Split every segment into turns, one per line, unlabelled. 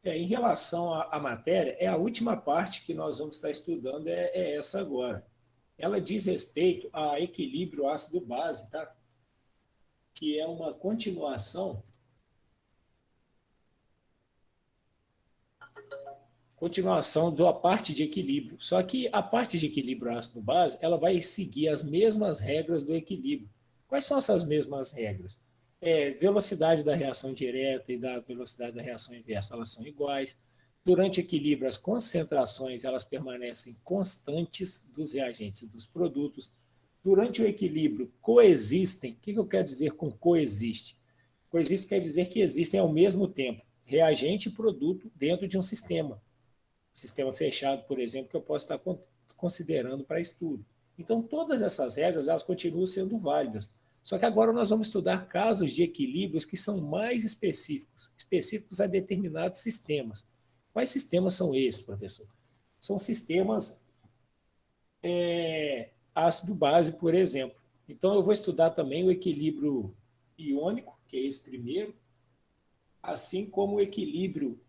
Em relação à matéria, a última parte que nós vamos estar estudando é essa agora. Ela diz respeito a equilíbrio ácido-base, tá? Que é uma continuação da parte de equilíbrio. Só que a parte de equilíbrio ácido-base, ela vai seguir as mesmas regras do equilíbrio. Quais são essas mesmas regras? Velocidade da reação direta e da velocidade da reação inversa, elas são iguais. Durante equilíbrio, as concentrações elas permanecem constantes dos reagentes e dos produtos. Durante o equilíbrio, coexistem. O que eu quero dizer com coexiste? Coexiste quer dizer que existem ao mesmo tempo reagente e produto dentro de um sistema fechado, por exemplo, que eu posso estar considerando para estudo. Então, todas essas regras elas continuam sendo válidas. Só que agora nós vamos estudar casos de equilíbrios que são mais específicos a determinados sistemas. Quais sistemas são esses, professor? São sistemas ácido-base, por exemplo. Então, eu vou estudar também o equilíbrio iônico, que é esse primeiro, assim como o equilíbrio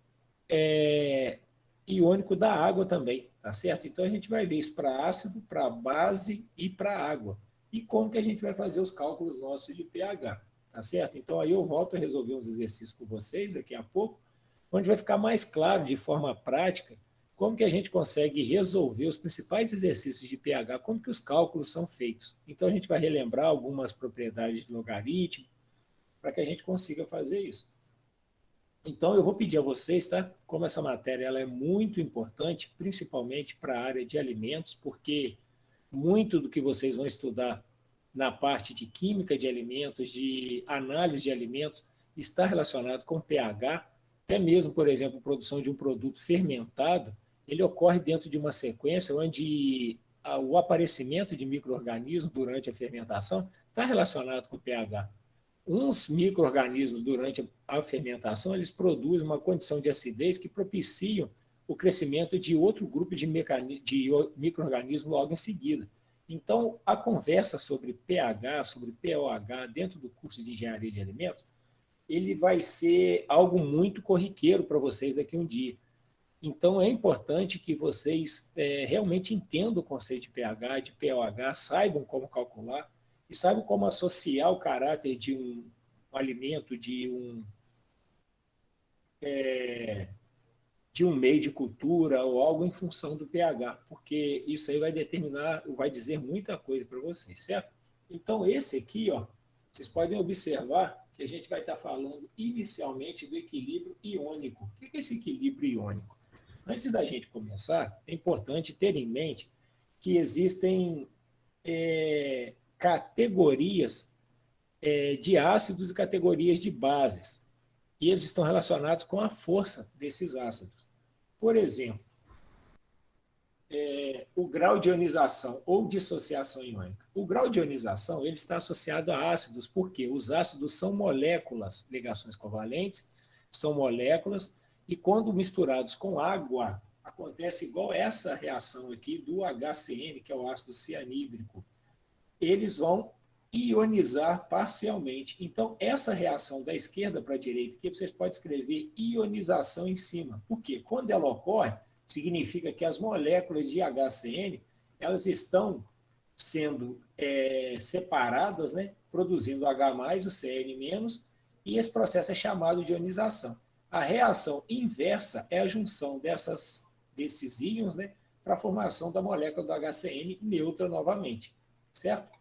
iônico da água também, tá certo? Então, a gente vai ver isso para ácido, para base e para água. E como que a gente vai fazer os cálculos nossos de pH, tá certo? Então, aí eu volto a resolver uns exercícios com vocês daqui a pouco, onde vai ficar mais claro, de forma prática, como que a gente consegue resolver os principais exercícios de pH, como que os cálculos são feitos. Então, a gente vai relembrar algumas propriedades de logaritmo, para que a gente consiga fazer isso. Então, eu vou pedir a vocês, tá? Como essa matéria ela é muito importante, principalmente para a área de alimentos, porque muito do que vocês vão estudar na parte de química de alimentos, de análise de alimentos, está relacionado com pH, até mesmo, por exemplo, a produção de um produto fermentado, ele ocorre dentro de uma sequência onde o aparecimento de micro-organismos durante a fermentação está relacionado com pH. Uns micro-organismos, durante a fermentação, eles produzem uma condição de acidez que propiciam o crescimento de outro grupo de micro-organismos logo em seguida. Então, a conversa sobre pH, sobre pOH, dentro do curso de Engenharia de Alimentos, ele vai ser algo muito corriqueiro para vocês daqui a um dia. Então, é importante que vocês realmente entendam o conceito de pH, de pOH, saibam como calcular e saibam como associar o caráter de um alimento, de um meio de cultura ou algo em função do pH, porque isso aí vai determinar, vai dizer muita coisa para vocês, certo? Então, esse aqui, ó, vocês podem observar que a gente vai estar falando inicialmente do equilíbrio iônico. O que é esse equilíbrio iônico? Antes da gente começar, é importante ter em mente que existem categorias de ácidos e categorias de bases, e eles estão relacionados com a força desses ácidos. Por exemplo, o grau de ionização ou dissociação iônica. O grau de ionização ele está associado a ácidos, porque os ácidos são moléculas, ligações covalentes, são moléculas, e quando misturados com água, acontece igual essa reação aqui do HCN, que é o ácido cianídrico. Eles vão ionizar parcialmente. Então, essa reação da esquerda para a direita, que vocês podem escrever ionização em cima. Por quê? Quando ela ocorre, significa que as moléculas de HCN elas estão sendo separadas, né, produzindo H+, o Cn-, e esse processo é chamado de ionização. A reação inversa é a junção desses íons, né, para a formação da molécula do HCN neutra novamente, certo?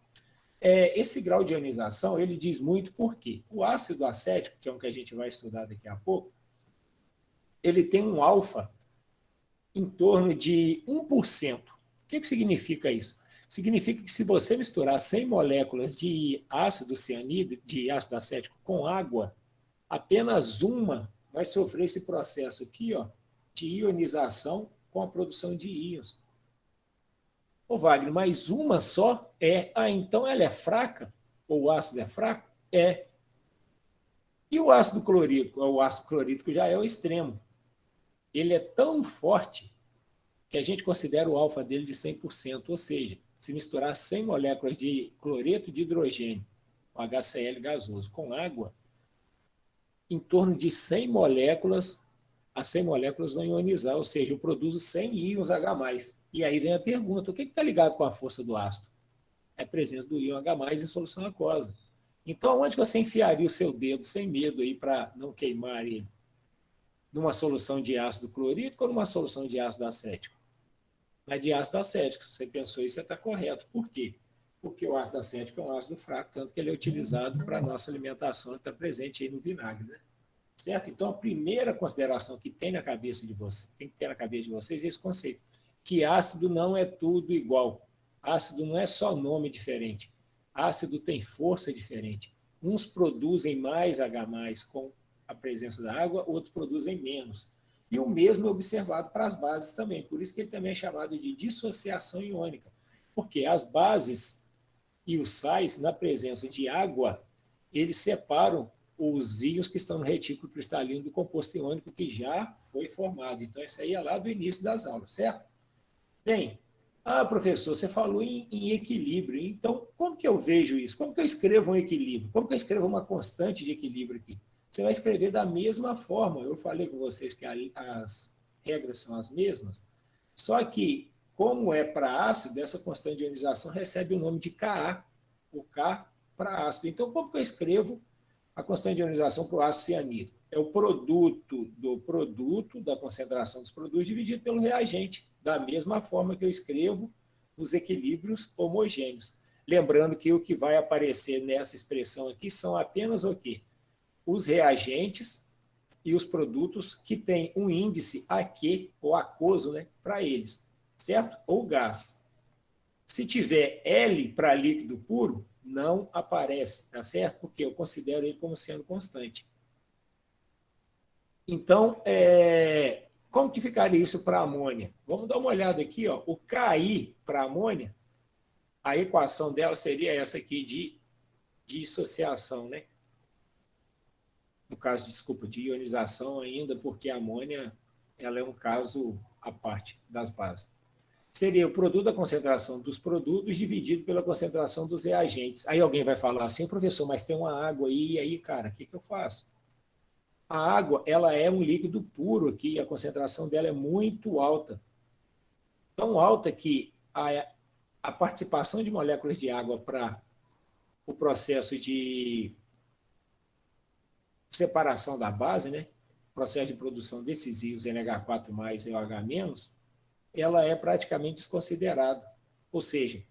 Esse grau de ionização ele diz muito porque o ácido acético, que é um que a gente vai estudar daqui a pouco, ele tem um alfa em torno de 1%. O que significa isso? Significa que se você misturar 100 moléculas de ácido cianídrico, de ácido acético com água, apenas uma vai sofrer esse processo aqui, ó, de ionização com a produção de íons. Ô Wagner, mas uma só? Então ela é fraca? Ou o ácido é fraco? É. E o ácido clorídrico? O ácido clorídrico já é o extremo. Ele é tão forte que a gente considera o alfa dele de 100%, ou seja, se misturar 100 moléculas de cloreto de hidrogênio, o HCl gasoso, com água, em torno de 100 moléculas as 100 moléculas vão ionizar, ou seja, eu produzo 100 íons H+. E aí vem a pergunta, o que está ligado com a força do ácido? É a presença do íon H+ em solução aquosa. Então, onde você enfiaria o seu dedo sem medo aí para não queimar ele? Numa solução de ácido clorídrico ou numa solução de ácido acético? Na de ácido acético, se você pensou isso, você está correto. Por quê? Porque o ácido acético é um ácido fraco, tanto que ele é utilizado para a nossa alimentação, está presente aí no vinagre, né? Certo? Então, a primeira consideração que tem na cabeça de vocês, tem que ter na cabeça de vocês é esse conceito, que ácido não é tudo igual. Ácido não é só nome diferente. Ácido tem força diferente. Uns produzem mais H+, com a presença da água, outros produzem menos. E o mesmo é observado para as bases também. Por isso que ele também é chamado de dissociação iônica. Porque as bases e os sais, na presença de água, eles separam os íons que estão no retículo cristalino do composto iônico que já foi formado. Então, isso aí é lá do início das aulas, certo? Bem, professor, você falou em equilíbrio. Então, como que eu vejo isso? Como que eu escrevo um equilíbrio? Como que eu escrevo uma constante de equilíbrio aqui? Você vai escrever da mesma forma. Eu falei com vocês que as regras são as mesmas, só que, como é para ácido, essa constante de ionização recebe o nome de Ka, o K para ácido. Então, como que eu escrevo a constante de ionização para o ácido cianídrico? É o produto do produto, da concentração dos produtos, dividido pelo reagente, da mesma forma que eu escrevo os equilíbrios homogêneos. Lembrando que o que vai aparecer nessa expressão aqui são apenas o quê? Os reagentes e os produtos que têm um índice aqui, ou aquoso, né, para eles, certo? Ou gás. Se tiver L para líquido puro, não aparece, tá certo? Porque eu considero ele como sendo constante. Então, como que ficaria isso para amônia? Vamos dar uma olhada aqui, ó. O KI para amônia, a equação dela seria essa aqui de dissociação, né? No caso, desculpa, de ionização ainda, porque a amônia ela é um caso à parte das bases. Seria o produto da concentração dos produtos dividido pela concentração dos reagentes. Aí alguém vai falar assim, professor, mas tem uma água aí, e aí, cara, o que eu faço? A água, ela é um líquido puro aqui, a concentração dela é muito alta. Tão alta que a participação de moléculas de água para o processo de separação da base, né? Processo de produção desses íons NH4+ e OH-, ela é praticamente desconsiderada. Ou seja,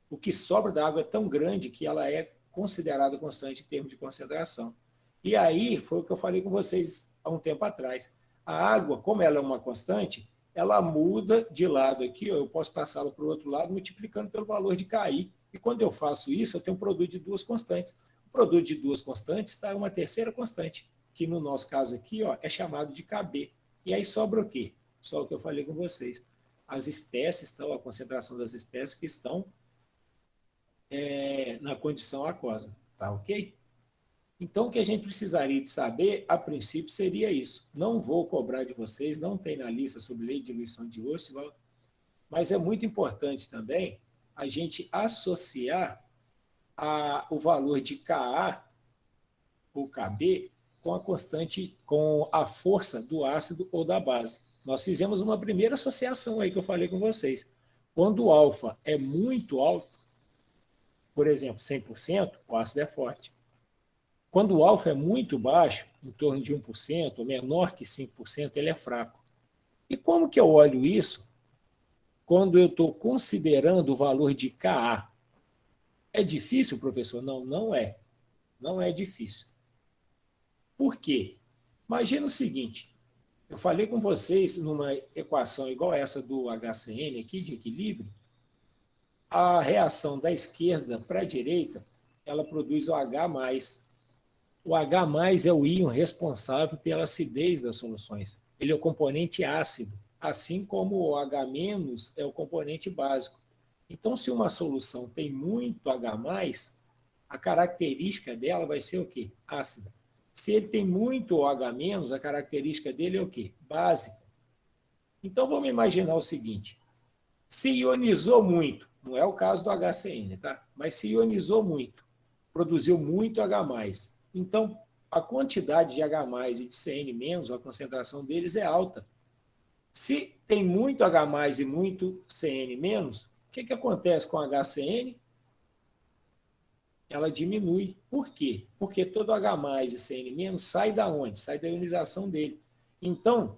o que sobra da água é tão grande que ela é considerada constante em termos de concentração. E aí foi o que eu falei com vocês há um tempo atrás. A água, como ela é uma constante, ela muda de lado aqui, eu posso passá-la para o outro lado multiplicando pelo valor de KI. E quando eu faço isso, eu tenho um produto de duas constantes. O produto de duas constantes está uma terceira constante, que no nosso caso aqui é chamado de KB. E aí sobra o quê? Só o que eu falei com vocês. As espécies estão, a concentração das espécies que estão na condição aquosa. Tá ok? Então, o que a gente precisaria de saber, a princípio, seria isso. Não vou cobrar de vocês, não tem na lista sobre lei de diluição de Ostwald, mas é muito importante também a gente associar o valor de Ka ou Kb com a constante, com a força do ácido ou da base. Nós fizemos uma primeira associação aí que eu falei com vocês. Quando o alfa é muito alto, por exemplo, 100%, o ácido é forte. Quando o alfa é muito baixo, em torno de 1%, ou menor que 5%, ele é fraco. E como que eu olho isso quando eu estou considerando o valor de Ka? É difícil, professor? Não, não é. Não é difícil. Por quê? Imagina o seguinte, eu falei com vocês numa equação igual essa do HCN aqui, de equilíbrio, a reação da esquerda para a direita, ela produz o H+. O H+ é o íon responsável pela acidez das soluções. Ele é o componente ácido, assim como o H- é o componente básico. Então, se uma solução tem muito H+, a característica dela vai ser o quê? Ácida. Se ele tem muito OH-, a característica dele é o quê? Básica. Então, vamos imaginar o seguinte. Se ionizou muito, não é o caso do HCN, tá? Mas se ionizou muito, produziu muito H+. Então, a quantidade de H+ e de CN-, a concentração deles é alta. Se tem muito H+ e muito CN-, o que acontece com HCN? Ela diminui. Por quê? Porque todo H+ e CN- sai da onde? Sai da ionização dele. Então,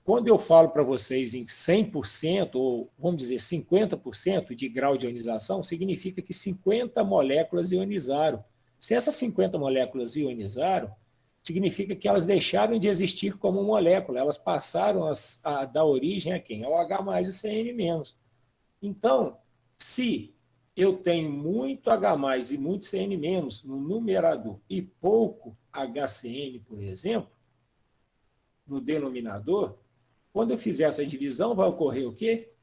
quando eu falo para vocês em 100%, ou vamos dizer 50% de grau de ionização, significa que 50 moléculas ionizaram. Se essas 50 moléculas ionizaram, significa que elas deixaram de existir como molécula, elas passaram a dar origem a quem? Ao H+ e CN-. Então, se eu tenho muito H+ e muito CN- no numerador e pouco HCN, por exemplo, no denominador, quando eu fizer essa divisão, vai ocorrer o quê?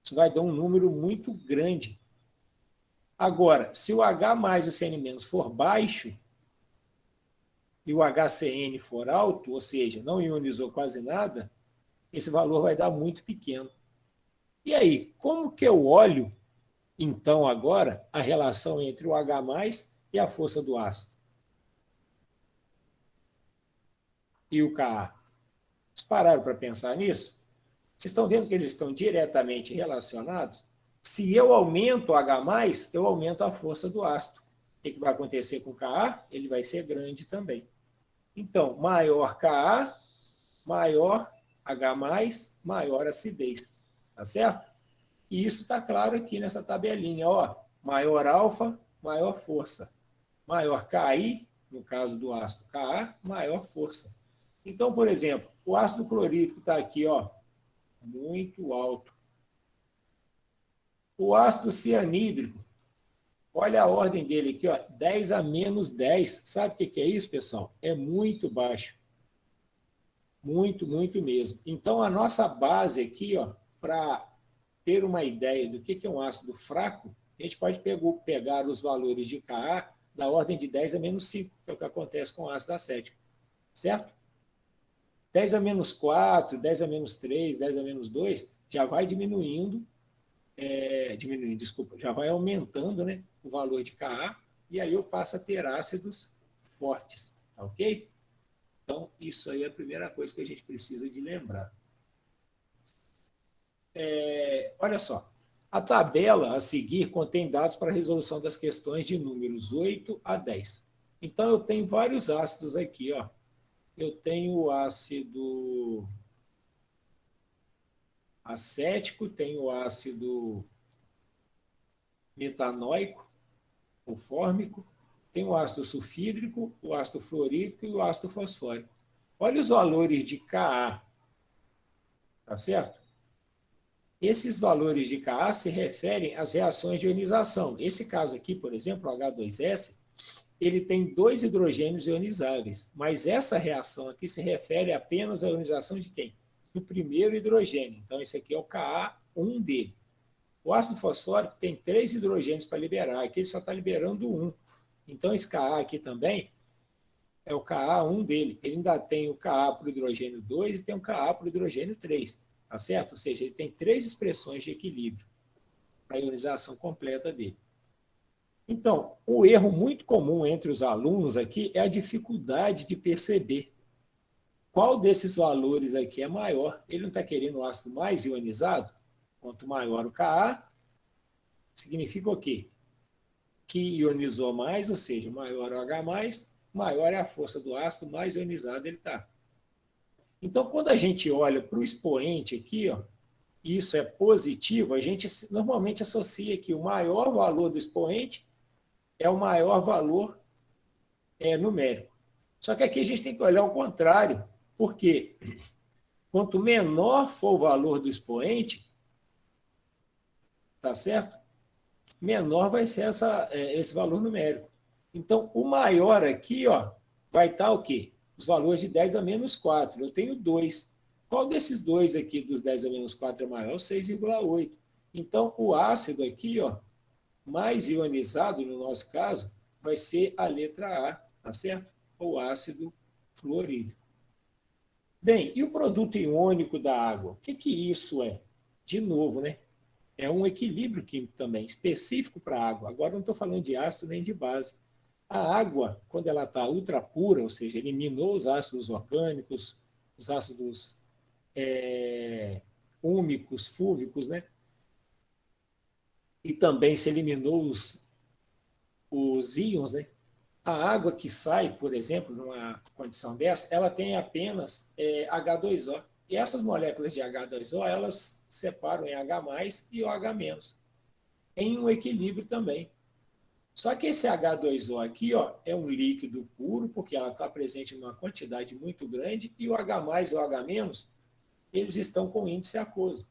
Isso vai dar um número muito grande. Agora, se o H+ e o CN- for baixo e o HCN for alto, ou seja, não ionizou quase nada, esse valor vai dar muito pequeno. E aí, como que eu olho, então, agora, a relação entre o H+ e a força do ácido? E o Ka? Vocês pararam para pensar nisso? Vocês estão vendo que eles estão diretamente relacionados? Se eu aumento o H+, eu aumento a força do ácido. O que vai acontecer com o Ka? Ele vai ser grande também. Então, maior Ka, maior H+, maior acidez. Tá certo? E isso está claro aqui nessa tabelinha. Ó, maior alfa, maior força. Maior Ki, no caso do ácido Ka, maior força. Então, por exemplo, o ácido clorídrico está aqui, ó, muito alto. O ácido cianídrico, olha a ordem dele aqui, ó, 10⁻10. Sabe o que é isso, pessoal? É muito baixo. Muito, muito mesmo. Então, a nossa base aqui, ó, para ter uma ideia do que é um ácido fraco, a gente pode pegar os valores de Ka da ordem de 10⁻5, que é o que acontece com o ácido acético. Certo? 10⁻4, 10⁻3, 10⁻2, já vai diminuindo, já vai aumentando, né, o valor de Ka, e aí eu passo a ter ácidos fortes, tá ok? Então, isso aí é a primeira coisa que a gente precisa de lembrar. Olha só, a tabela a seguir contém dados para a resolução das questões de números 8 a 10. Então, eu tenho vários ácidos aqui, ó. Eu tenho o ácido acético, tenho o ácido metanoico, ou fórmico, tem o ácido sulfídrico, o ácido fluorídrico e o ácido fosfórico. Olha os valores de Ka, tá certo? Esses valores de Ka se referem às reações de ionização. Esse caso aqui, por exemplo, o H2S, ele tem 2 hidrogênios ionizáveis, mas essa reação aqui se refere apenas à ionização de quem? Do primeiro hidrogênio. Então, esse aqui é o Ka1 dele. O ácido fosfórico tem 3 hidrogênios para liberar, aqui ele só está liberando 1. Então, esse Ka aqui também é o Ka1 dele. Ele ainda tem o Ka para o hidrogênio 2 e tem o Ka para o hidrogênio 3. Tá certo? Ou seja, ele tem 3 expressões de equilíbrio para a ionização completa dele. Então, o erro muito comum entre os alunos aqui é a dificuldade de perceber qual desses valores aqui é maior. Ele não está querendo o ácido mais ionizado? Quanto maior o Ka, significa o quê? Que ionizou mais, ou seja, maior o H+, maior é a força do ácido, mais ionizado ele está. Então, quando a gente olha para o expoente aqui, ó, isso é positivo, a gente normalmente associa que o maior valor do expoente é o maior valor numérico. Só que aqui a gente tem que olhar ao contrário, porque quanto menor for o valor do expoente, tá certo? Menor vai ser esse valor numérico. Então, o maior aqui, ó, vai estar o quê? Os valores de 10⁻4. Eu tenho 2. Qual desses dois aqui, dos 10⁻4, é maior? 6,8. Então, o ácido aqui, ó, mais ionizado, no nosso caso, vai ser a letra A, tá certo? O ácido fluorídrico. Bem, e o produto iônico da água? O que isso é? De novo, né? É um equilíbrio químico também, específico para a água. Agora não estou falando de ácido nem de base. A água, quando ela está ultra pura, ou seja, eliminou os ácidos orgânicos, os ácidos úmicos, fúvicos, né? E também se eliminou os íons, né? A água que sai, por exemplo, numa condição dessa, ela tem apenas H2O. E essas moléculas de H2O, elas separam em H+, e OH-, em um equilíbrio também. Só que esse H2O aqui, ó, é um líquido puro, porque ela está presente em uma quantidade muito grande, e o H+, e o OH-, eles estão com índice aquoso.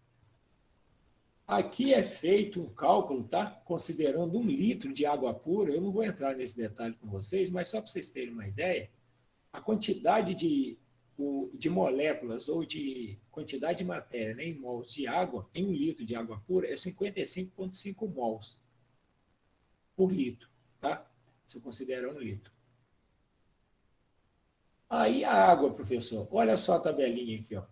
Aqui é feito um cálculo, tá? Considerando 1 litro de água pura. Eu não vou entrar nesse detalhe com vocês, mas só para vocês terem uma ideia, a quantidade de moléculas ou de quantidade de matéria, né, em mols de água, em 1 litro de água pura, é 55,5 mols por litro, tá? Se eu considerar 1 litro. Aí a água, professor, olha só a tabelinha aqui, ó.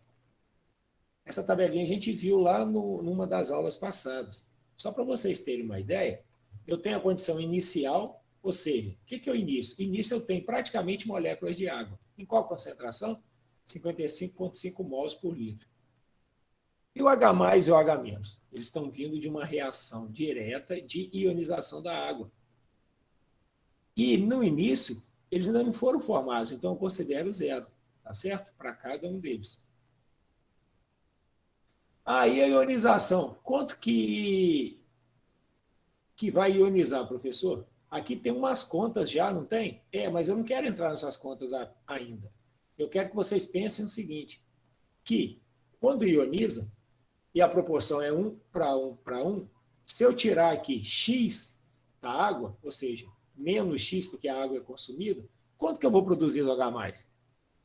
Essa tabelinha a gente viu lá numa das aulas passadas. Só para vocês terem uma ideia, eu tenho a condição inicial, ou seja, o que é o início? Início eu tenho praticamente moléculas de água. Em qual concentração? 55,5 mols por litro. E o H+, e o OH-, eles estão vindo de uma reação direta de ionização da água. E no início, eles ainda não foram formados, então eu considero zero, tá certo? Para cada um deles. Aí a ionização, quanto que vai ionizar, professor? Aqui tem umas contas já, não tem? Mas eu não quero entrar nessas contas ainda. Eu quero que vocês pensem o seguinte, que quando ioniza, e a proporção é 1 para 1 para 1, se eu tirar aqui X da água, ou seja, menos X porque a água é consumida, quanto que eu vou produzir do H+?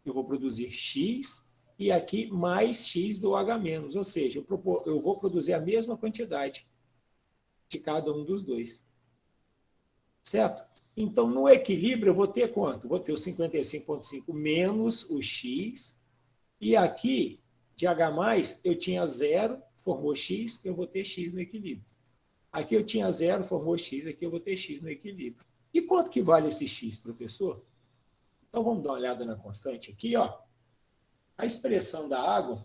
Eu vou produzir X e aqui mais X do H-, ou seja, eu vou produzir a mesma quantidade de cada um dos dois. Certo? Então, no equilíbrio, eu vou ter quanto? Vou ter o 55,5 menos o X, e aqui, de H+, eu tinha 0, formou X, eu vou ter X no equilíbrio. Aqui eu tinha 0, formou X, aqui eu vou ter X no equilíbrio. E quanto que vale esse X, professor? Então, vamos dar uma olhada na constante aqui, ó. A expressão da água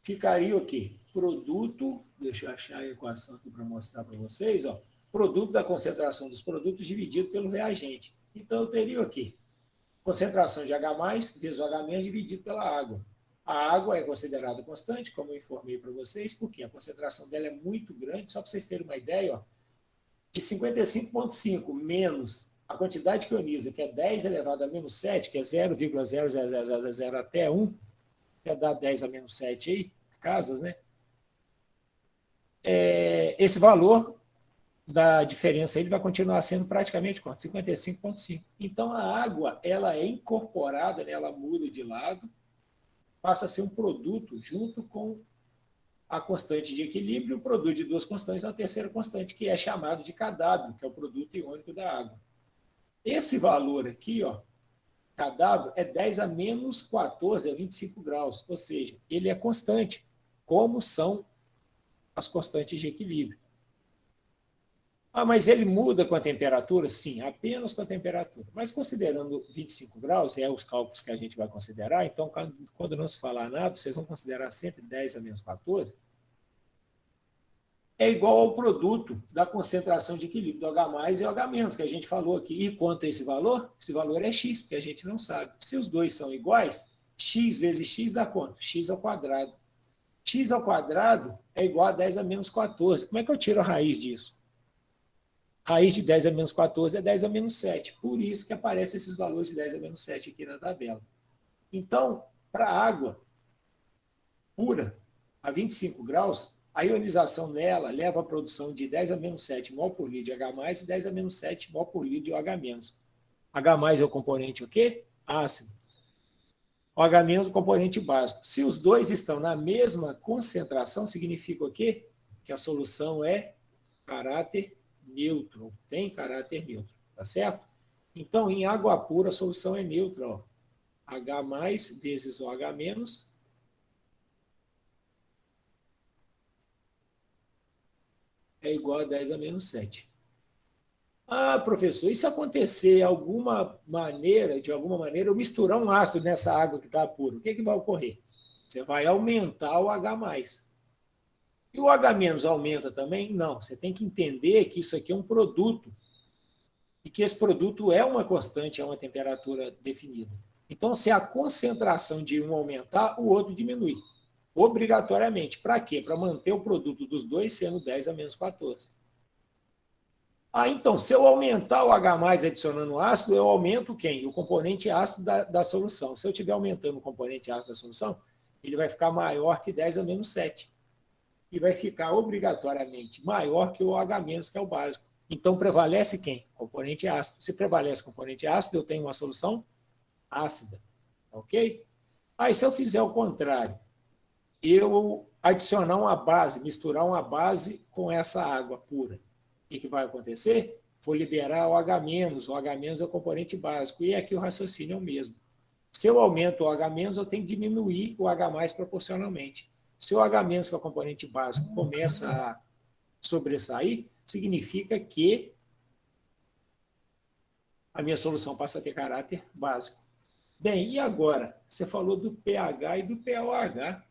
ficaria o quê? Produto, deixa eu achar a equação aqui para mostrar para vocês, ó. Produto da concentração dos produtos dividido pelo reagente. Então, eu teria o quê? Concentração de H+, vezes o H- dividido pela água. A água é considerada constante, como eu informei para vocês, porque a concentração dela é muito grande, só para vocês terem uma ideia, ó, de 55,5 menos a quantidade que ioniza, que é 10 elevado a menos 7, que é 0,0000 até 1, que é dar 10 a menos 7 aí, casas, né? Esse valor da diferença ele vai continuar sendo praticamente quanto? 55,5. Então a água ela é incorporada, né? Ela muda de lado, passa a ser um produto junto com a constante de equilíbrio, o produto de duas constantes, a terceira constante, que é chamado de Kw, que é o produto iônico da água. Esse valor aqui, ó, Kw, é 10 a menos 14, a 25 graus, ou seja, ele é constante, como são as constantes de equilíbrio. Mas ele muda com a temperatura? Sim, apenas com a temperatura. Mas considerando 25 graus, os cálculos que a gente vai considerar, então, quando não se falar nada, vocês vão considerar sempre 10 a menos 14, é igual ao produto da concentração de equilíbrio do H+ e o H-, que a gente falou aqui. E quanto é esse valor? Esse valor é x, porque a gente não sabe. Se os dois são iguais, x vezes x dá quanto? X ao quadrado. X ao quadrado é igual a 10 a menos 14. Como é que eu tiro a raiz disso? Raiz de 10 a menos 14 é 10 a menos 7. Por isso que aparecem esses valores de 10 a menos 7 aqui na tabela. Então, para a água pura, a 25 graus, a ionização nela leva à produção de 10 a menos 7 mol por litro de H+, e 10 a menos 7 mol por litro de OH-. H+ é o componente o quê? Ácido. OH- é o componente básico. Se os dois estão na mesma concentração, significa o quê? Que a solução é caráter neutro, tem caráter neutro, tá certo? Então, em água pura, a solução é neutra, ó. H+ vezes OH- é igual a 10 a menos 7. Ah, professor, e se acontecer de alguma maneira, eu misturar um ácido nessa água que está pura, o que vai ocorrer? Você vai aumentar o H+. E o H- aumenta também? Não, você tem que entender que isso aqui é um produto e que esse produto é uma constante a uma temperatura definida. Então, se a concentração de um aumentar, o outro diminui, obrigatoriamente. Para quê? Para manter o produto dos dois sendo 10 a menos 14. Ah, então, se eu aumentar o H+ adicionando ácido, eu aumento quem? O componente ácido da solução. Se eu estiver aumentando o componente ácido da solução, ele vai ficar maior que 10 a menos 7. E vai ficar obrigatoriamente maior que o H-, que é o básico. Então, prevalece quem? Componente ácido. Se prevalece componente ácido, eu tenho uma solução ácida. Ok? Aí, se eu fizer o contrário, eu adicionar uma base, misturar uma base com essa água pura, o que vai acontecer? Vou liberar o H-, o H- é o componente básico, e aqui o raciocínio é o mesmo. Se eu aumento o H-, eu tenho que diminuir o H+ proporcionalmente. Se o H-, que é o componente básico, começa a sobressair, significa que a minha solução passa a ter caráter básico. Bem, e agora? Você falou do pH e do pOH.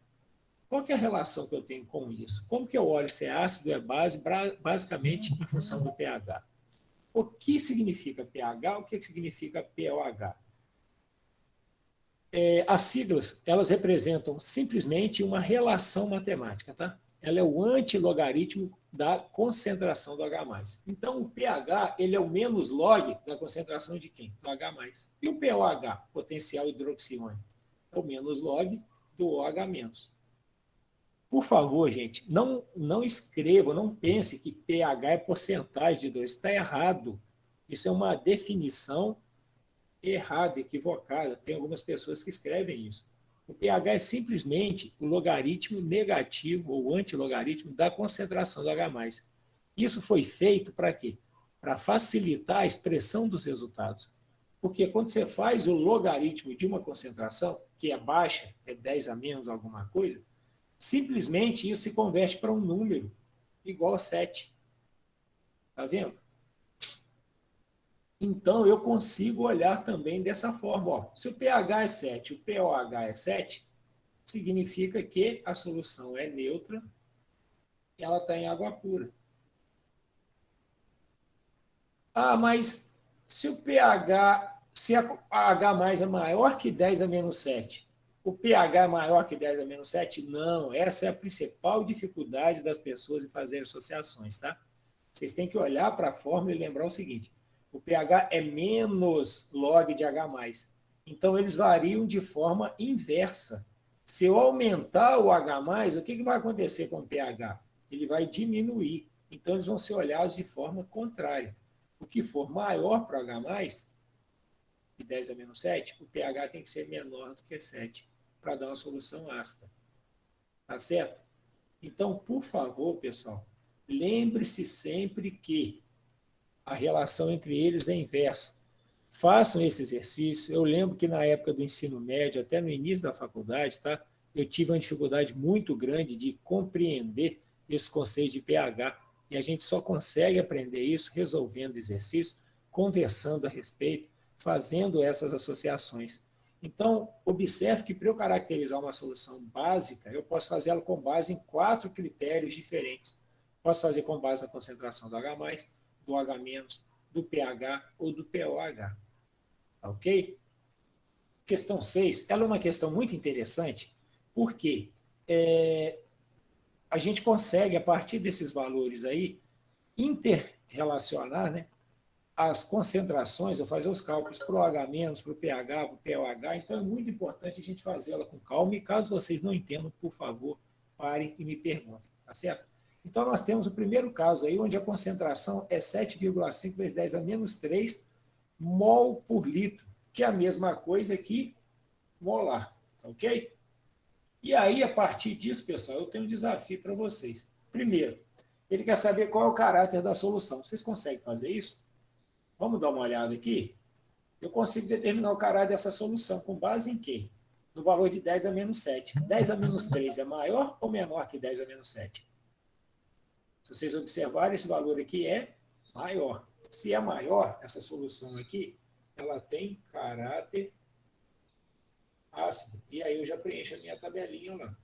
Qual que é a relação que eu tenho com isso? Como que eu olho se é ácido ou é base? Basicamente em função do pH. O que significa pH? O que significa pOH? As siglas, elas representam simplesmente uma relação matemática, tá? Ela é o antilogaritmo da concentração do H+. Então, o pH, ele é o menos log da concentração de quem? Do H+. E o pOH, potencial hidroxiônico, é o menos log do OH-. Por favor, gente, não escreva, não pense que pH é porcentagem de hidrogênio. Está errado. Isso é uma definição errada, equivocada. Tem algumas pessoas que escrevem isso. O pH é simplesmente o logaritmo negativo ou antilogaritmo da concentração do H+. Isso foi feito para quê? Para facilitar a expressão dos resultados. Porque quando você faz o logaritmo de uma concentração, que é baixa, é 10 a menos alguma coisa, simplesmente isso se converte para um número igual a 7. Está vendo? Então, eu consigo olhar também dessa forma. Ó, se o pH é 7, o pOH é 7, significa que a solução é neutra e ela está em água pura. Ah, mas se o pH, se a H+ é maior que 10 a menos 7, o pH é maior que 10 a menos 7? Não, essa é a principal dificuldade das pessoas em fazer associações, tá? Vocês têm que olhar para a fórmula e lembrar o seguinte: o pH é menos log de H+. Então, eles variam de forma inversa. Se eu aumentar o H+, o que vai acontecer com o pH? Ele vai diminuir. Então, eles vão ser olhados de forma contrária. O que for maior para o H+, de 10 a menos 7, o pH tem que ser menor do que 7 para dar uma solução ácida. Tá certo? Então, por favor, pessoal, lembre-se sempre que a relação entre eles é inversa. Façam esse exercício. Eu lembro que na época do ensino médio, até no início da faculdade, tá? Eu tive uma dificuldade muito grande de compreender esse conceito de pH. E a gente só consegue aprender isso resolvendo exercícios, conversando a respeito, fazendo essas associações. Então, observe que para eu caracterizar uma solução básica, eu posso fazê-la com base em 4 critérios diferentes. Posso fazer com base na concentração do H+, do H-, do pH ou do pOH. Tá ok? Questão 6, ela é uma questão muito interessante, porque a gente consegue, a partir desses valores aí, interrelacionar, né, as concentrações, ou fazer os cálculos para o H-, para o pH, para o pOH. Então, é muito importante a gente fazê-la com calma. E caso vocês não entendam, por favor, parem e me perguntem. Tá certo? Então, nós temos o primeiro caso aí, onde a concentração é 7,5 vezes 10 a menos 3 mol por litro, que é a mesma coisa que molar. Tá ok? E aí, a partir disso, pessoal, eu tenho um desafio para vocês. Primeiro, ele quer saber qual é o caráter da solução. Vocês conseguem fazer isso? Vamos dar uma olhada aqui? Eu consigo determinar o caráter dessa solução com base em quê? No valor de 10 a menos 7. 10 a menos 3 é maior ou menor que 10 a menos 7? Se vocês observarem, esse valor aqui é maior. Se é maior, essa solução aqui, ela tem caráter ácido. E aí eu já preencho a minha tabelinha lá.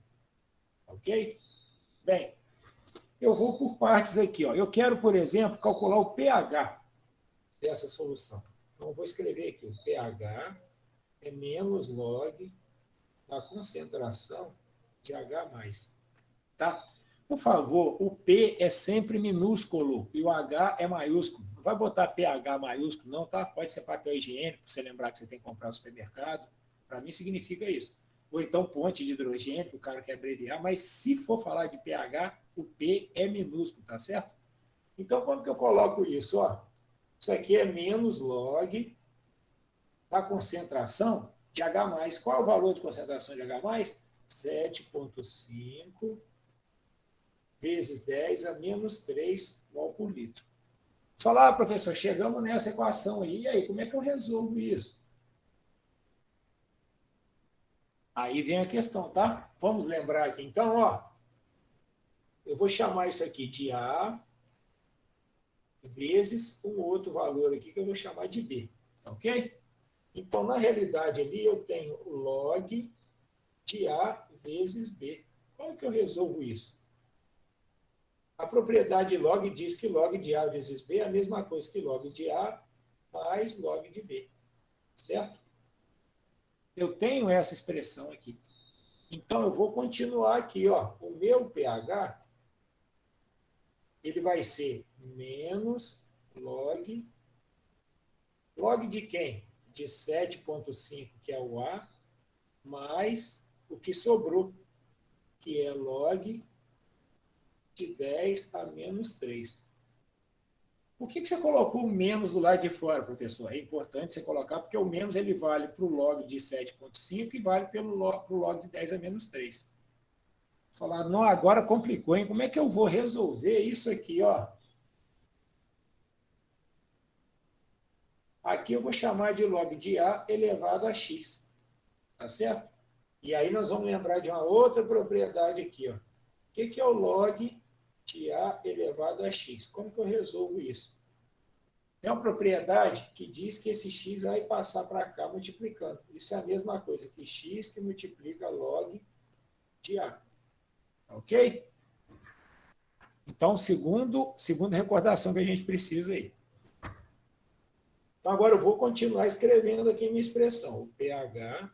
Ok? Bem, eu vou por partes aqui. Ó. Eu quero, por exemplo, calcular o pH dessa solução. Então, eu vou escrever aqui, o pH é menos log da concentração de H+. Tá? Por favor, o P é sempre minúsculo e o H é maiúsculo. Não vai botar pH maiúsculo, não, tá? Pode ser papel higiênico, para você lembrar que você tem que comprar no supermercado. Para mim significa isso. Ou então ponte de hidrogênio, que o cara quer abreviar, mas se for falar de pH, o P é minúsculo, tá certo? Então, como que eu coloco isso? Ó, isso aqui é menos log da concentração de H+. Qual é o valor de concentração de H+? 7,5 vezes 10 a menos 3 mol por litro. Falar, professor, chegamos nessa equação aí, e aí, como é que eu resolvo isso? Aí vem a questão, tá? Vamos lembrar aqui, então, ó, eu vou chamar isso aqui de A vezes um outro valor aqui que eu vou chamar de B, ok? Então, na realidade ali, eu tenho log de A vezes B. Como que eu resolvo isso? A propriedade log diz que log de A vezes B é a mesma coisa que log de A mais log de B, certo? Eu tenho essa expressão aqui. Então, eu vou continuar aqui. Ó. O meu pH ele vai ser menos log de quem? De 7,5, que é o A, mais o que sobrou, que é log de 10 a menos 3. Por que você colocou o menos do lado de fora, professor? É importante você colocar, porque o menos ele vale para o log de 7,5 e vale para o log de 10 a menos 3. Falar, não, agora complicou, hein? Como é que eu vou resolver isso aqui? Ó? Aqui eu vou chamar de log de A elevado a x. Tá certo? E aí nós vamos lembrar de uma outra propriedade aqui. Ó. O que é o log de A elevado a x? Como que eu resolvo isso? É uma propriedade que diz que esse x vai passar para cá multiplicando. Isso é a mesma coisa que x que multiplica log de A. Ok? Então, segunda recordação que a gente precisa aí. Então, agora eu vou continuar escrevendo aqui minha expressão. O pH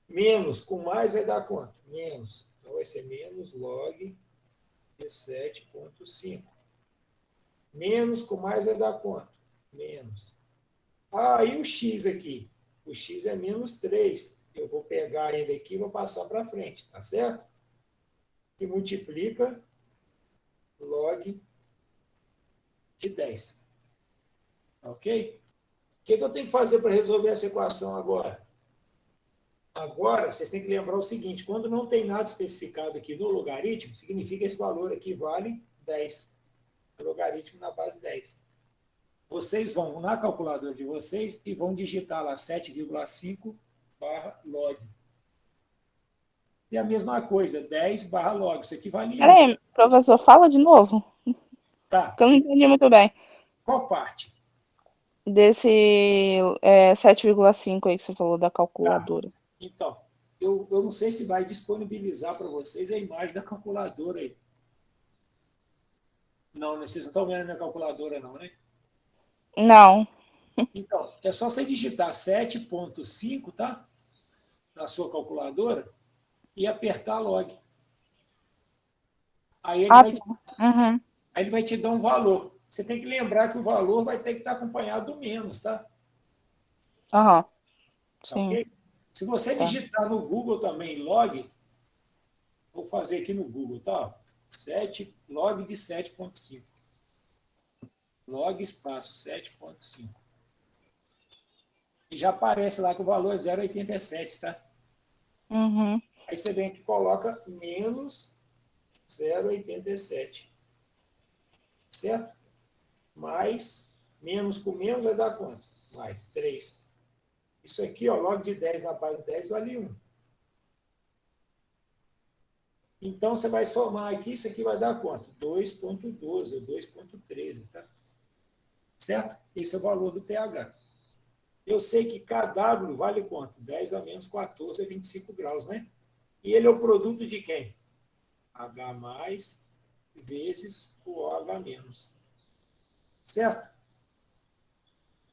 menos, com mais vai dar quanto? Menos. Então, vai ser menos log de 7,5. Menos com mais vai dar quanto? Menos. Ah, e o x aqui? O x é menos 3. Eu vou pegar ele aqui e vou passar para frente, tá certo? E multiplica log de 10. Ok? O que eu tenho que fazer para resolver essa equação agora? Agora, vocês têm que lembrar o seguinte, quando não tem nada especificado aqui no logaritmo, significa que esse valor aqui vale 10. Logaritmo na base 10. Vocês vão na calculadora de vocês e vão digitar lá 7,5 barra log. E a mesma coisa, 10 barra log. Isso aqui vale 1.
Peraí, professor, fala de novo.
Tá.
Porque eu não entendi muito bem.
Qual parte?
Desse 7,5 aí que você falou da calculadora.
Então, eu não sei se vai disponibilizar para vocês a imagem da calculadora aí. Não, vocês não estão vendo a minha calculadora não, né?
Não.
Então, é só você digitar 7,5, tá? Na sua calculadora e apertar log. Aí ele,
Uhum.
aí ele vai te dar um valor. Você tem que lembrar que o valor vai ter que estar acompanhado do menos, tá?
Aham.
Tá
Sim.
ok? Se você digitar no Google também log, vou fazer aqui no Google, tá? Log de 7,5. Log espaço 7,5. E já aparece lá que o valor é 0,87, tá?
Uhum.
Aí você vem aqui e coloca menos 0,87. Certo? Mais, menos com menos vai dar quanto? Mais 3. Isso aqui, ó, log de 10 na base 10 vale 1. Então, você vai somar aqui, isso aqui vai dar quanto? 2,12 ou 2,13, tá? certo? Esse é o valor do pH. Eu sei que KW vale quanto? 10 a menos 14 é 25 graus, né? E ele é o produto de quem? H mais vezes o OH menos. Certo?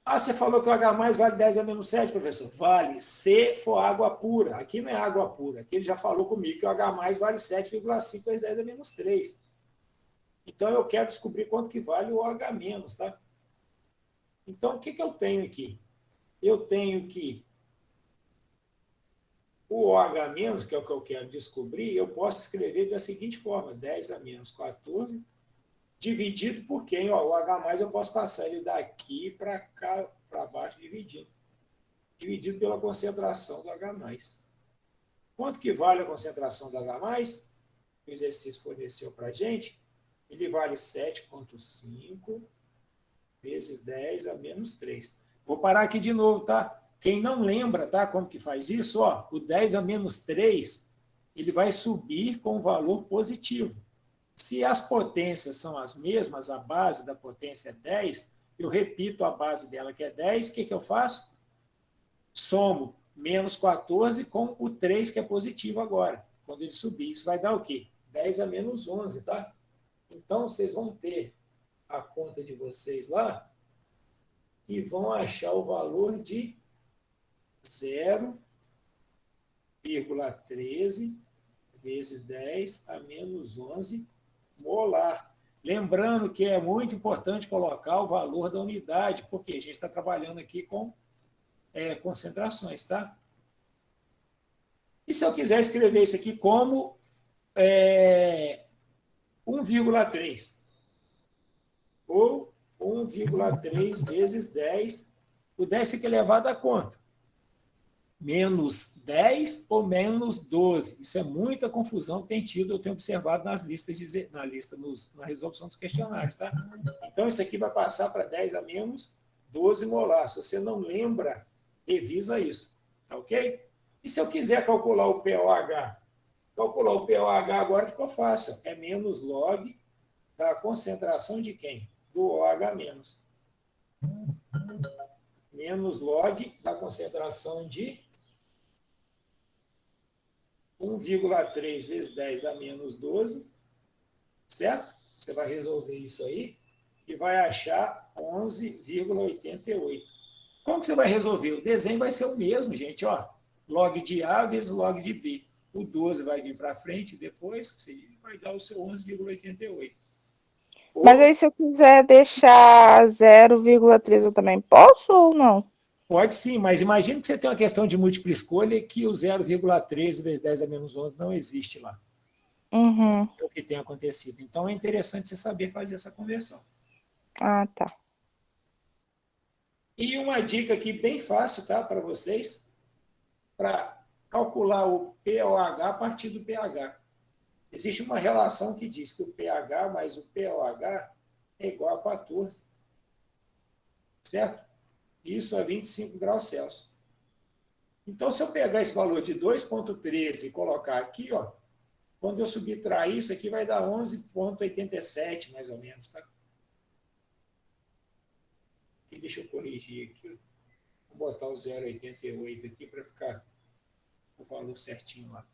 Ah, você falou que o H mais vale 10 a menos 7, professor. Vale, se for água pura. Aqui não é água pura. Aqui ele já falou comigo que o H mais vale 7,5 vezes 10 a menos 3. Então, eu quero descobrir quanto que vale o OH menos, tá? Então, o que eu tenho aqui? Eu tenho que o OH menos, que é o que eu quero descobrir, eu posso escrever da seguinte forma: 10 a menos 14, dividido por quem? Ó, o H mais eu posso passar ele daqui para cá, para baixo, dividido pela concentração do H mais. Quanto que vale a concentração do H mais? O exercício forneceu para a gente. Ele vale 7,5 vezes 10 a menos 3. Vou parar aqui de novo, tá? Quem não lembra, tá, como que faz isso, ó, o 10 a menos 3, ele vai subir com valor positivo. Se as potências são as mesmas, a base da potência é 10, eu repito a base dela, que é 10, o que eu faço? Somo menos 14 com o 3, que é positivo agora, quando ele subir. Isso vai dar o quê? 10 a menos 11, tá? Então, vocês vão ter a conta de vocês lá e vão achar o valor de 0,13 vezes 10 a menos 11 molar. Lembrando que é muito importante colocar o valor da unidade, porque a gente está trabalhando aqui com concentrações, tá? E se eu quiser escrever isso aqui como 1,3 ou 1,3 vezes 10, o 10 fica elevado a quanto? Menos 10 ou menos 12. Isso é muita confusão que tem tido, eu tenho observado nas listas, na resolução dos questionários. Tá? Então, isso aqui vai passar para 10 a menos 12 molar. Se você não lembra, revisa isso. Tá ok? E se eu quiser calcular o pOH? Calcular o pOH agora ficou fácil. É menos log da concentração de quem? Do OH menos. Menos log da concentração de 1,3 vezes 10 a menos 12, certo? Você vai resolver isso aí e vai achar 11,88. Como que você vai resolver? O desenho vai ser o mesmo, gente. Ó, log de A vezes log de B. O 12 vai vir para frente depois, você vai dar o seu 11,88.
Mas aí, se eu quiser deixar 0,3, eu também posso ou não?
Pode sim, mas imagine que você tem uma questão de múltipla escolha que o 0,13 vezes 10 a menos 11 não existe lá.
Uhum.
É o que tem acontecido. Então, é interessante você saber fazer essa conversão.
Ah, tá.
E uma dica aqui bem fácil, tá, para vocês, para calcular o pOH a partir do pH. Existe uma relação que diz que o pH mais o pOH é igual a 14. Certo? Isso a 25 graus Celsius. Então, se eu pegar esse valor de 2,13 e colocar aqui, ó, quando eu subtrair isso aqui, vai dar 11,87, mais ou menos. Tá? Aqui, deixa eu corrigir aqui. Vou botar o 0,88 aqui para ficar o valor certinho lá.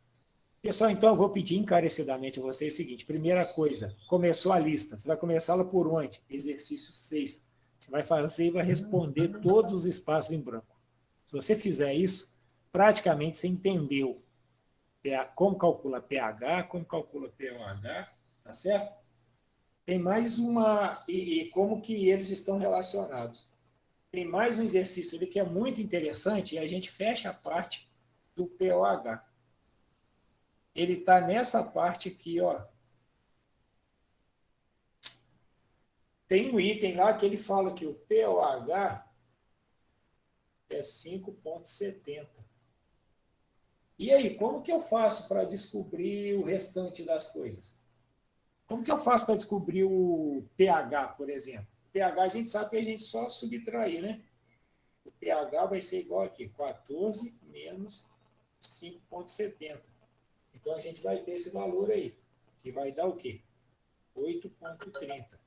Pessoal, então eu vou pedir encarecidamente a vocês o seguinte: primeira coisa, começou a lista. Você vai começá-la por onde? Exercício 6. Você vai fazer e vai responder todos os espaços em branco. Se você fizer isso, praticamente você entendeu como calcula pH, como calcula pOH, tá certo? Tem mais uma... E como que eles estão relacionados. Tem mais um exercício ali que é muito interessante e a gente fecha a parte do pOH. Ele está nessa parte aqui, ó. Tem um item lá que ele fala que o pOH é 5,70. E aí, como que eu faço para descobrir o restante das coisas? Como que eu faço para descobrir o pH, por exemplo? O pH a gente sabe que a gente só subtrair, né? O pH vai ser igual aqui, 14 menos 5,70. Então, a gente vai ter esse valor aí, que vai dar o quê? 8,30.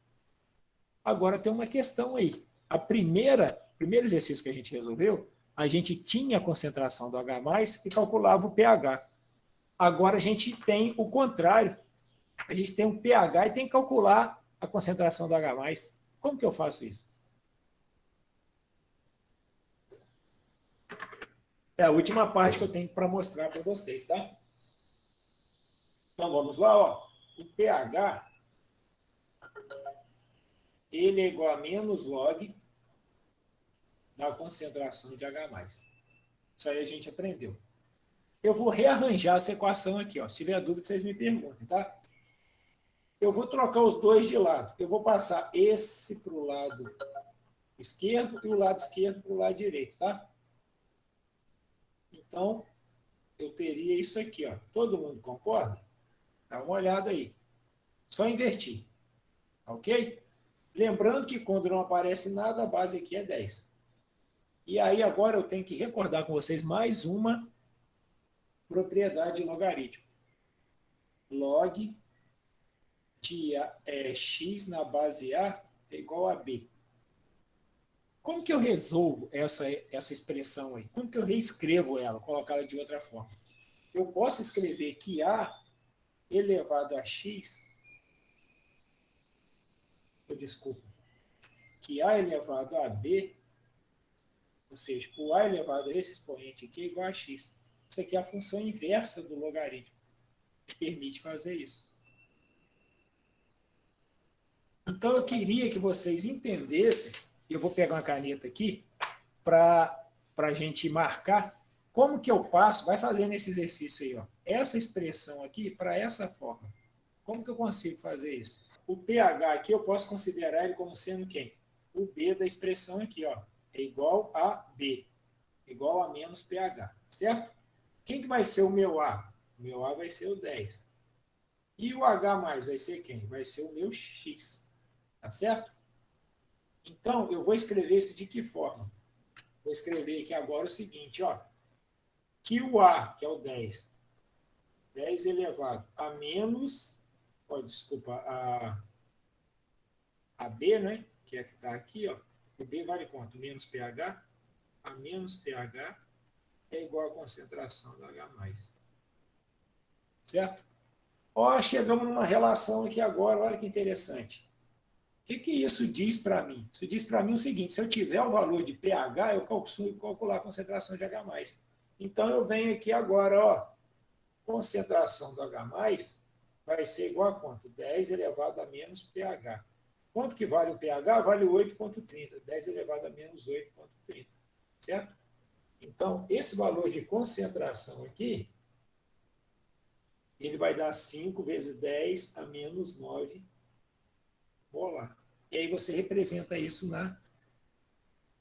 Agora, tem uma questão aí. primeiro exercício que a gente resolveu, a gente tinha a concentração do H+, e calculava o pH. Agora a gente tem o contrário. A gente tem um pH e tem que calcular a concentração do H+. Como que eu faço isso? É a última parte que eu tenho para mostrar para vocês, tá? Então vamos lá, ó. O pH ele é igual a menos log da concentração de H+. Isso aí a gente aprendeu. Eu vou rearranjar essa equação aqui, ó. Se tiver dúvida, vocês me perguntem, tá? Eu vou trocar os dois de lado. Eu vou passar esse para o lado esquerdo e o lado esquerdo para o lado direito, tá? Então, eu teria isso aqui, ó. Todo mundo concorda? Dá uma olhada aí. Só invertir. Ok? Lembrando que quando não aparece nada, a base aqui é 10. E aí agora eu tenho que recordar com vocês mais uma propriedade de logaritmo. Log de x na base A é igual a B. Como que eu resolvo essa expressão aí? Como que eu reescrevo ela, colocar ela de outra forma? Eu posso escrever que A elevado a x, desculpa, que A elevado a B, ou seja, o A elevado a esse expoente aqui é igual a x. Isso aqui é a função inversa do logaritmo, que permite fazer isso. Então, eu queria que vocês entendessem, eu vou pegar uma caneta aqui, para a gente marcar como que eu passo, vai fazendo esse exercício aí, ó, essa expressão aqui para essa forma. Como que eu consigo fazer isso? O pH aqui eu posso considerar ele como sendo quem? O B da expressão aqui, ó, é igual a B, igual a menos pH, certo? Quem que vai ser o meu A? O meu A vai ser o 10. E o H+, vai ser quem? Vai ser o meu X, tá certo? Então, eu vou escrever isso de que forma? Vou escrever aqui agora o seguinte, ó, que o A, que é o 10, 10 elevado a menos, desculpa, a B, né, que é que está aqui, ó, o B vale quanto? Menos pH, a menos pH é igual a concentração do H+. Certo? Ó, chegamos numa relação aqui agora, olha que interessante. O que isso diz para mim? Isso diz para mim o seguinte, se eu tiver o valor de pH, eu consigo calcular a concentração de H+. Então, eu venho aqui agora, ó, concentração do H+, vai ser igual a quanto? 10 elevado a menos pH. Quanto que vale o pH? Vale 8,30. 10 elevado a menos 8,30. Certo? Então, esse valor de concentração aqui, ele vai dar 5 vezes 10 a menos 9 molar. E aí você representa isso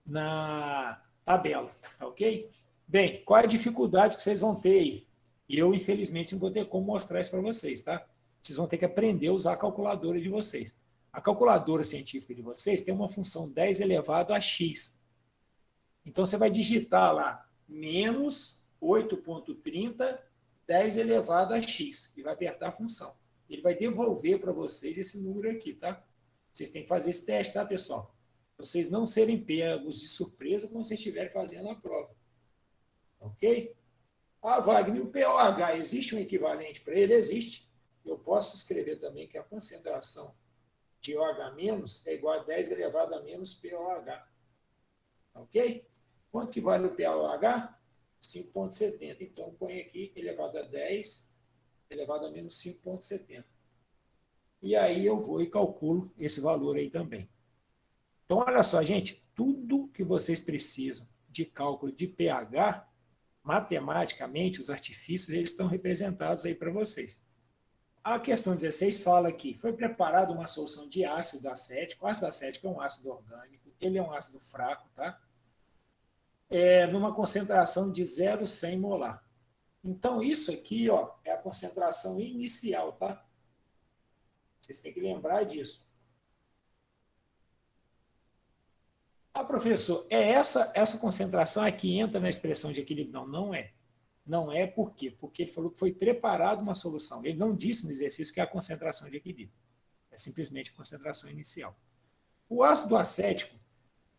na tabela, tá ok? Bem, qual é a dificuldade que vocês vão ter aí? E eu, infelizmente, não vou ter como mostrar isso para vocês, tá? Vocês vão ter que aprender a usar a calculadora de vocês. A calculadora científica de vocês tem uma função 10 elevado a x. Então, você vai digitar lá menos 8,30, 10 elevado a x, e vai apertar a função. Ele vai devolver para vocês esse número aqui, tá? Vocês têm que fazer esse teste, tá, pessoal? Para vocês não serem pegos de surpresa quando vocês estiverem fazendo a prova. Ok? Ah, Wagner, o pOH, existe um equivalente para ele? Existe. Eu posso escrever também que a concentração de OH- é igual a 10 elevado a menos pOH. Ok? Quanto que vale o pOH? 5,70. Então, põe aqui elevado a 10 elevado a menos 5,70. E aí eu vou e calculo esse valor aí também. Então, olha só, gente, tudo que vocês precisam de cálculo de pH, matematicamente, os artifícios, eles estão representados aí para vocês. A questão 16 fala aqui, foi preparada uma solução de ácido acético. O ácido acético é um ácido orgânico, ele é um ácido fraco, tá? Numa concentração de 0,100 molar. Então, isso aqui, ó, é a concentração inicial, tá? Vocês têm que lembrar disso. Ah, professor, é essa concentração aqui que entra na expressão de equilíbrio? Não, não é. Não é por quê? Porque ele falou que foi preparada uma solução. Ele não disse no exercício que é a concentração de equilíbrio. É simplesmente a concentração inicial. O ácido acético,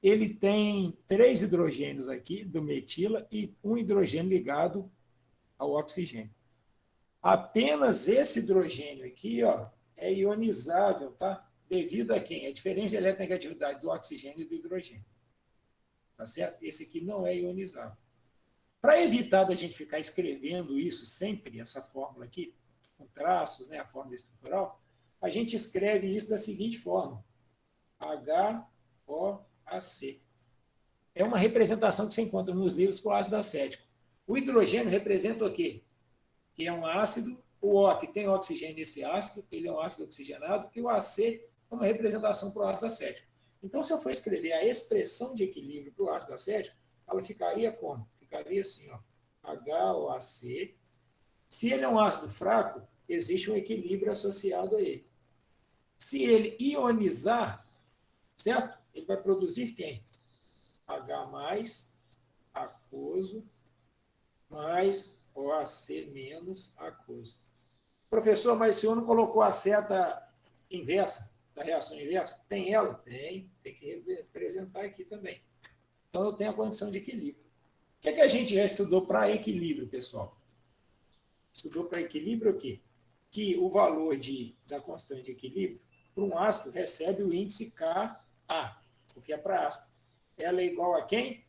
ele tem 3 hidrogênios aqui do metila e um hidrogênio ligado ao oxigênio. Apenas esse hidrogênio aqui, ó, é ionizável, tá? Devido a quem? A diferença de eletronegatividade do oxigênio e do hidrogênio. Tá certo? Esse aqui não é ionizável. Para evitar da gente ficar escrevendo isso sempre, essa fórmula aqui, com traços, né, a fórmula estrutural, a gente escreve isso da seguinte forma: HOAC. É uma representação que você encontra nos livros para o ácido acético. O hidrogênio representa o quê? Que é um ácido, o O, que tem oxigênio nesse ácido, ele é um ácido oxigenado, e o AC é uma representação para o ácido acético. Então, se eu for escrever a expressão de equilíbrio para o ácido acético, ela ficaria como? Ficaria assim, ó, HOAC. Se ele é um ácido fraco, existe um equilíbrio associado a ele. Se ele ionizar, certo? Ele vai produzir quem? H+, aquoso, mais OAC menos aquoso. Professor, mas o senhor não colocou a seta inversa, da reação inversa? Tem ela? Tem que representar aqui também. Então, eu tenho a condição de equilíbrio. O que a gente já estudou para equilíbrio, pessoal? Estudou para equilíbrio o quê? Que o valor da constante de equilíbrio, para um ácido, recebe o índice Ka, porque é para ácido. Ela é igual a quem?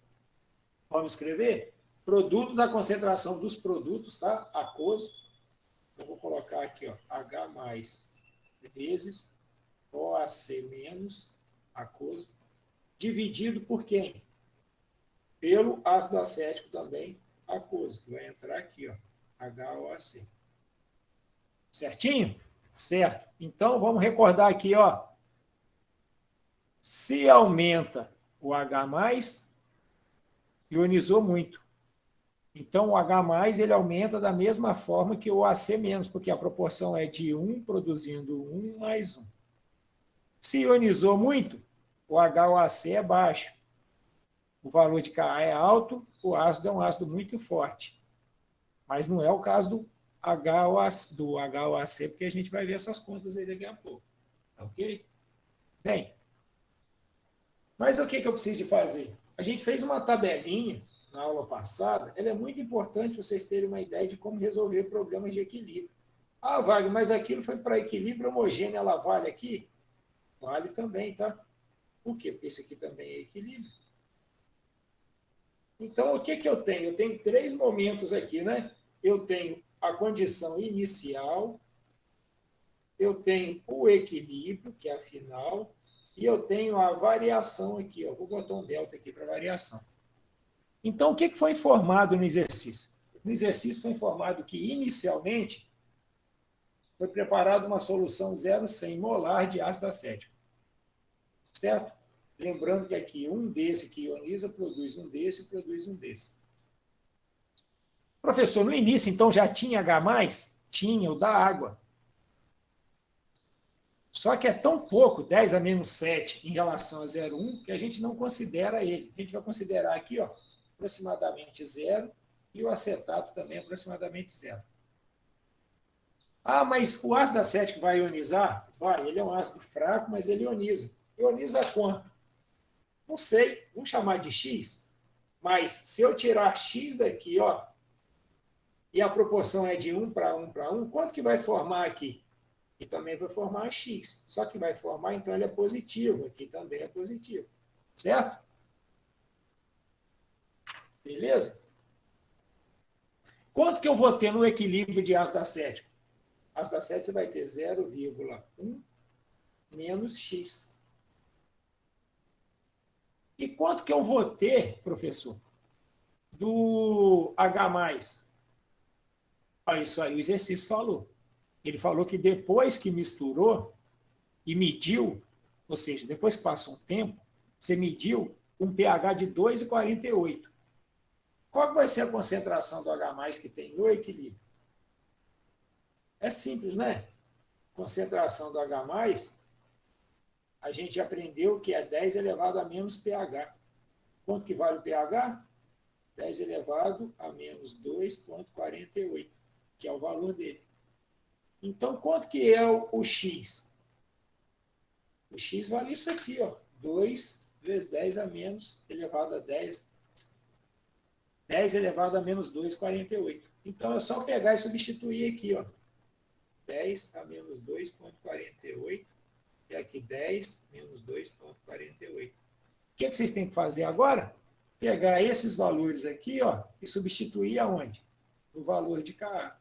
Vamos escrever? Produto da concentração dos produtos, tá? Aquoso. Eu vou colocar aqui, ó, H mais vezes OAC menos aquoso, dividido por quem? Pelo ácido acético também aquoso, que vai entrar aqui, ó, HOAC. Certinho? Certo. Então, vamos recordar aqui, ó. Se aumenta o H+, ionizou muito. Então, o H+, ele aumenta da mesma forma que o AC-, porque a proporção é de 1 produzindo 1 mais 1. Se ionizou muito, o HOAC é baixo. O valor de Ka é alto, o ácido é um ácido muito forte. Mas não é o caso do HOAC, porque a gente vai ver essas contas aí daqui a pouco. Ok? Bem, mas o que eu preciso de fazer? A gente fez uma tabelinha na aula passada, ela é muito importante vocês terem uma ideia de como resolver problemas de equilíbrio. Ah, Wagner, mas aquilo foi para equilíbrio homogêneo, ela vale aqui? Vale também, tá? Por quê? Porque esse aqui também é equilíbrio. Então, o que eu tenho? Eu tenho 3 momentos aqui, né? Eu tenho a condição inicial, eu tenho o equilíbrio, que é a final, e eu tenho a variação aqui. Ó. Vou botar um delta aqui para variação. Então, o que foi informado no exercício? No exercício foi informado que, inicialmente, foi preparada uma solução 0,100 molar de ácido acético. Certo? Lembrando que aqui um desse que ioniza produz um desse e produz um desse. Professor, no início, então, já tinha H+? Tinha, o da água. Só que é tão pouco, 10 a menos 7, em relação a 0,1, que a gente não considera ele. A gente vai considerar aqui, ó, aproximadamente 0, e o acetato também aproximadamente 0. Ah, mas o ácido acético vai ionizar? Vai, ele é um ácido fraco, mas ele ioniza. Ioniza quanto? Não sei, vamos chamar de X, mas se eu tirar X daqui, ó, e a proporção é de 1 para 1 para 1, quanto que vai formar aqui? E também vai formar X. Só que vai formar, então ele é positivo. Aqui também é positivo. Certo? Beleza? Quanto que eu vou ter no equilíbrio de ácido acético? Ácido acético você vai ter 0,1 menos X. E quanto que eu vou ter, professor, do H+? Ah, isso aí o exercício falou. Ele falou que depois que misturou e mediu, ou seja, depois que passou um tempo, você mediu um pH de 2,48. Qual vai ser a concentração do H+ que tem no equilíbrio? É simples, né? Concentração do H+, a gente aprendeu que é 10 elevado a menos pH. Quanto que vale o pH? 10 elevado a menos 2,48, que é o valor dele. Então, quanto que é o X? O X vale isso aqui, ó, 2 vezes 10 a menos elevado a 10. 10 elevado a menos 2, 48. Então, é só pegar e substituir aqui, ó. 10 a menos 2,48. E aqui 10 menos 2,48. O que vocês têm que fazer agora? Pegar esses valores aqui, ó, e substituir aonde? No valor de KA.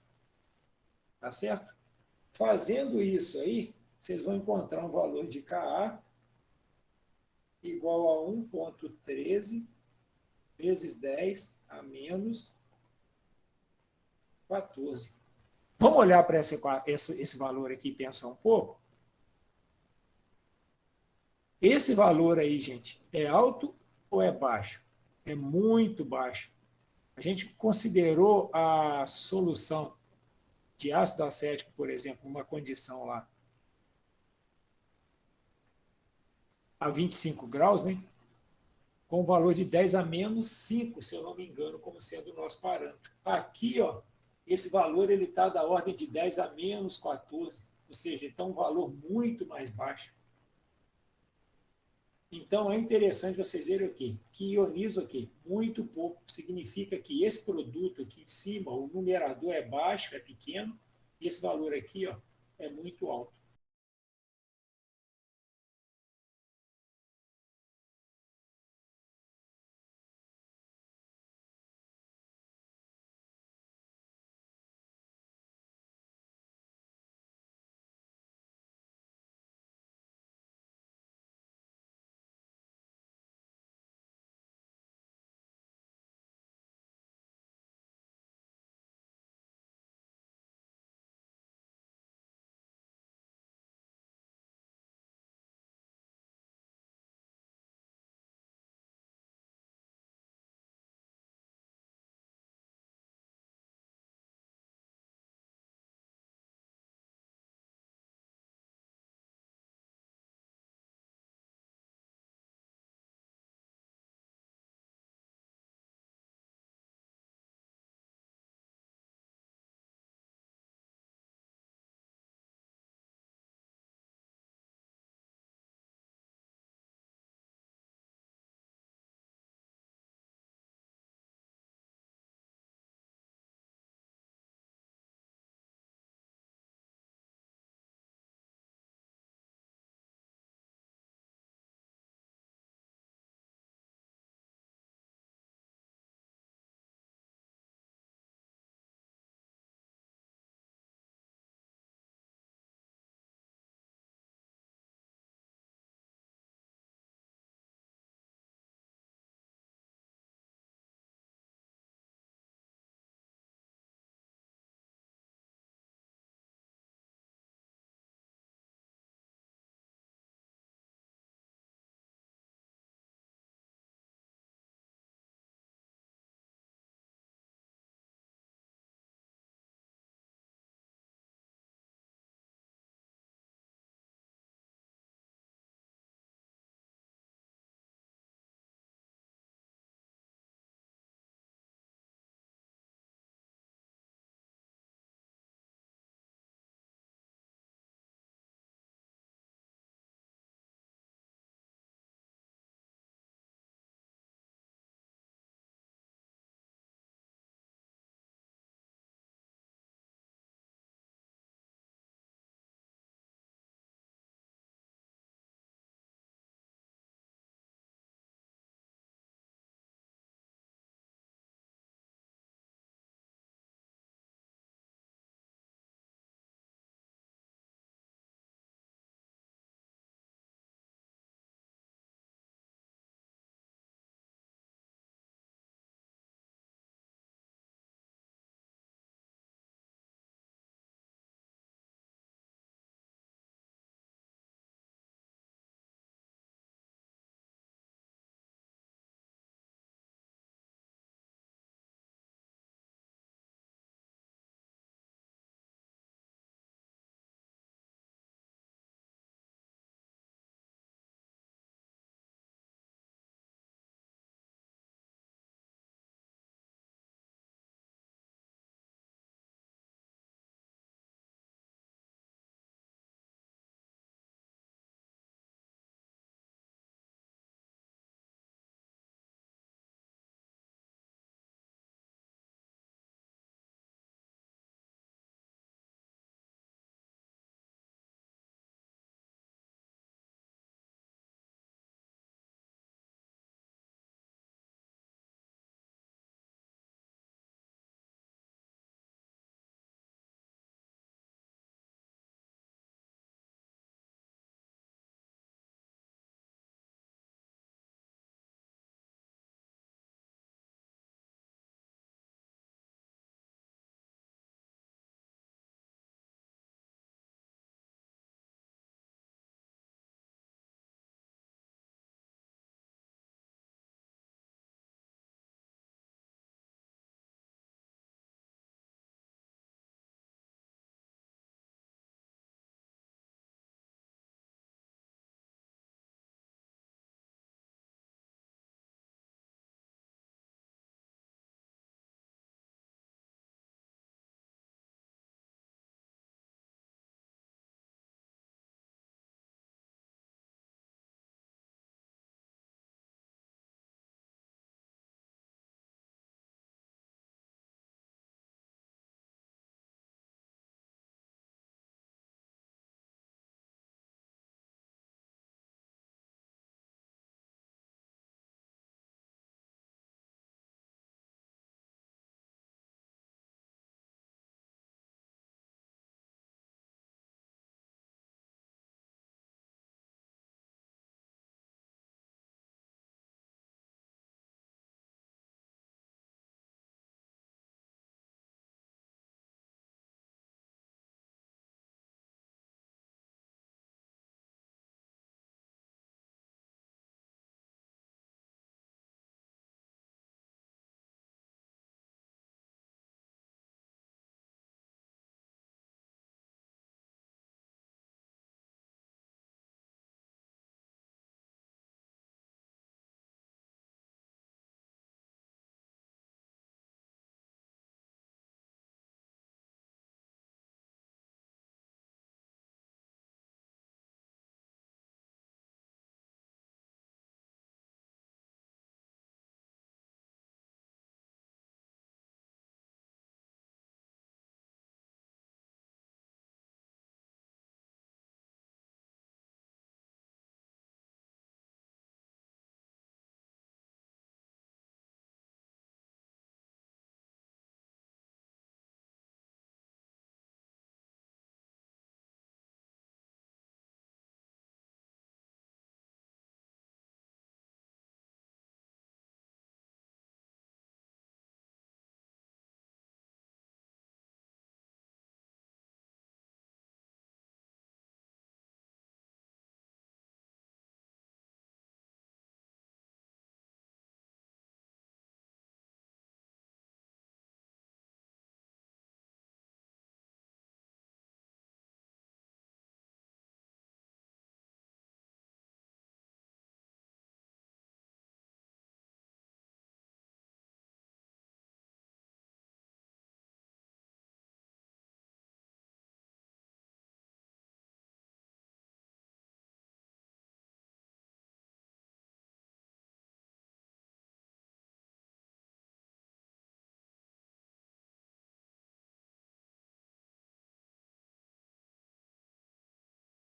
Tá certo? Fazendo isso aí, vocês vão encontrar um valor de KA igual a 1,13 vezes 10 a menos 14. Vamos olhar para esse valor aqui e pensar um pouco? Esse valor aí, gente, é alto ou é baixo? É muito baixo. A gente considerou a solução de ácido acético, por exemplo, uma condição lá a 25 graus, né? Com o valor de 10 a menos 5, se eu não me engano, como sendo o nosso parâmetro. Aqui, ó, esse valor está da ordem de 10 a menos 14, ou seja, então um valor muito mais baixo. Então, é interessante vocês verem aqui, que ioniza aqui muito pouco. Significa que esse produto aqui em cima, o numerador é baixo, é pequeno, e esse valor aqui, ó, é muito alto.